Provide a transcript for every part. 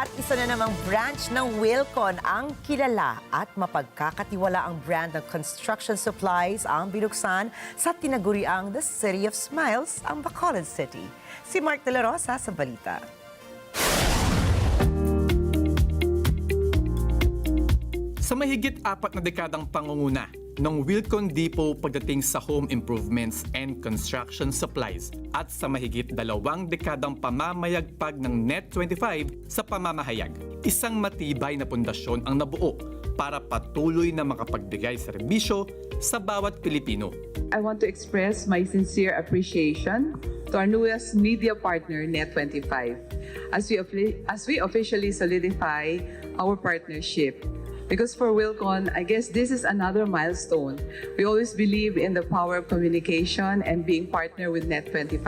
At isa na namang branch ng Wilcon ang kilala at mapagkakatiwalaang brand ng construction supplies ang binuksan sa tinaguriang The City of Smiles, ang Bacolod City. Si Mark De La Rosa sa balita. Sa mahigit 4 na dekadang pangunguna ng Wilcon Depot pagdating sa home improvements and construction supplies at sa mahigit 2 dekadang pamamayagpag ng Net25 sa pamamahayag, isang matibay na pundasyon ang nabuo para patuloy na makapagbigay serbisyo sa bawat Pilipino. I want to express my sincere appreciation to our newest media partner, Net25, as we officially solidify our partnership. Because for Wilcon, I guess this is another milestone. We always believe in the power of communication and being partner with Net25.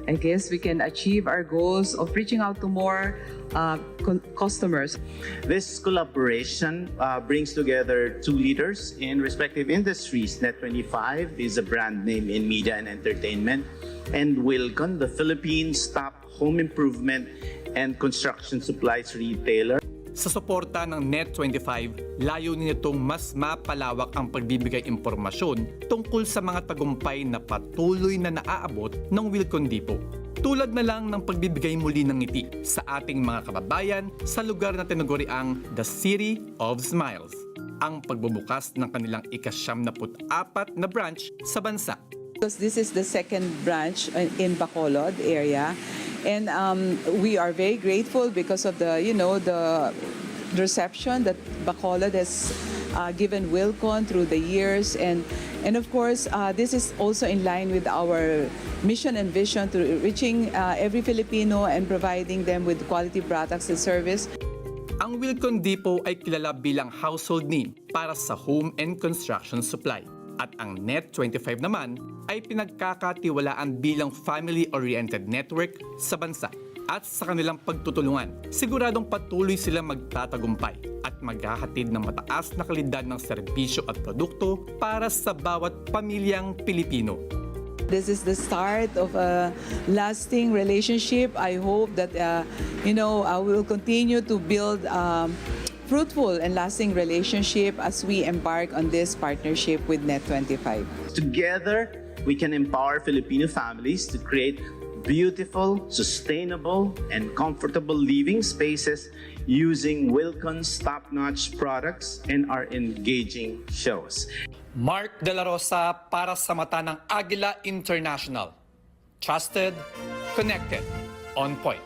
I guess we can achieve our goals of reaching out to more customers. This collaboration brings together two leaders in respective industries. Net25 is a brand name in media and entertainment, and Wilcon, the Philippines' top home improvement and construction supplies retailer. Sa suporta ng Net25, layunin nitong mas mapalawak ang pagbibigay impormasyon tungkol sa mga tagumpay na patuloy na naaabot ng Wilcon Depot. Tulad na lang ng pagbibigay muli ng ngiti sa ating mga kababayan sa lugar na tinaguriang The City of Smiles, ang pagbubukas ng kanilang ika-74 na branch sa bansa. Because this is the second branch in Bacolod area. And we are very grateful because of the reception that Bacolod has given Wilcon through the years, and of course this is also in line with our mission and vision to reaching every Filipino and providing them with quality products and service. Ang Wilcon Depot ay kilala bilang household name para sa home and construction supply. At ang Net25 naman ay pinagkakatiwalaan bilang family-oriented network sa bansa. At sa kanilang pagtutulungan, siguradong patuloy silang magtatagumpay at maghahatid ng mataas na kalidad ng serbisyo at produkto para sa bawat pamilyang Pilipino. This is the start of a lasting relationship. I hope that we will continue to build fruitful and lasting relationship as we embark on this partnership with Net25. Together, we can empower Filipino families to create beautiful, sustainable, and comfortable living spaces using Wilcon's top-notch products and our engaging shows. Mark De La Rosa para sa mata ng Agila International. Trusted, connected, on point.